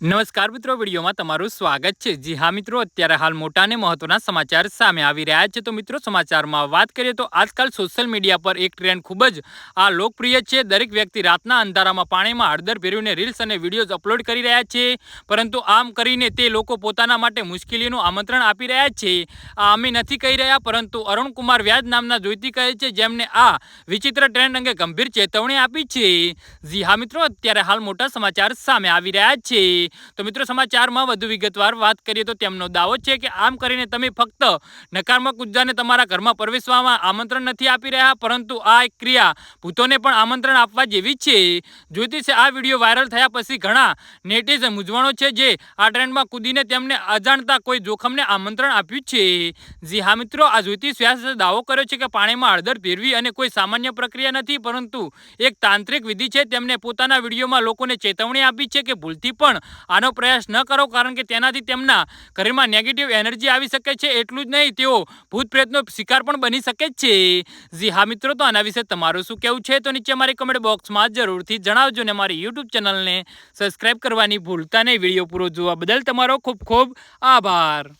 નમસ્કાર મિત્રો, વિડીયોમાં તમારું સ્વાગત છે। જી હા મિત્રો, અત્યારે હાલ મોટા અને મહત્વના સમાચાર સામે આવી રહ્યા છે। તો મિત્રો, સમાચારમાં વાત કરીએ તો આજકાલ સોશિયલ મીડિયા પર એક ટ્રેન્ડ ખૂબ જ લોકપ્રિય છે। દરેક વ્યક્તિ રાતના અંધારામાં પાણીમાં હળદર ભેળવીને રીલ્સ અને વિડીયોઝ અપલોડ કરી રહ્યા છે, પરંતુ આમ કરીને તે લોકો પોતાના માટે મુશ્કેલીનું આમંત્રણ આપી રહ્યા છે। અમે નથી કહી રહ્યા, પરંતુ અરુણકુમાર વ્યાસ નામના જ્યોતિ કહે છે, જેમને આ વિચિત્ર ટ્રેન્ડ અંગે ગંભીર ચેતવણી આપી છે। જી હા મિત્રો, અત્યારે હાલ મોટા સમાચાર સામે આવી રહ્યા છે। તો મિત્રો, સમાચારમાં વધુ વિગતવાર વાત કરીએ તો તેમનો દાવો છે કે આમ કરીને તમે ફક્ત નકારાત્મક ઉર્જાને તમારા ઘરમાં પ્રવેશવામાં આમંત્રણ નથી આપી રહ્યા, પરંતુ આ એક ક્રિયા ભૂતોને પણ આમંત્રણ આપવા જેવી છે। જ્યોતિષે આ વિડીયો વાયરલ થયા પછી ઘણા નેટિઝન મૂંઝવણો છે, જે આ ટ્રેન્ડમાં કૂદીને તેમને અજાણતા કોઈ જોખમને આમંત્રણ આપ્યું છે। જી હા મિત્રો, આ જ્યોતિષ વ્યાસે દાવો કર્યો છે કે પાણીમાં હળદર ભેળવી અને કોઈ સામાન્ય પ્રક્રિયા નથી, પરંતુ એક તાંત્રિક વિધિ છે। તેમણે પોતાના વિડીયોમાં લોકોને ચેતવણી આપી છે કે ભૂલથી પણ આનો પ્રયાસ ન કરો, કારણ કે તેનાથી તેમના ઘરમાં નેગેટિવ એનર્જી આવી શકે છે। એટલું જ નહીં, તેઓ ભૂત પ્રેતનો શિકાર પણ બની શકે છે। જી હા મિત્રો, તો આના વિશે તમારું શું કહેવું છે, તો નીચે મારી કમેન્ટ બોક્સમાં જરૂરથી જણાવજો ને મારી યુટ્યુબ ચેનલને સબસ્ક્રાઇબ કરવાની ભૂલતા નહીં। વિડીયો પૂરો જોવા બદલ તમારો ખૂબ ખૂબ આભાર।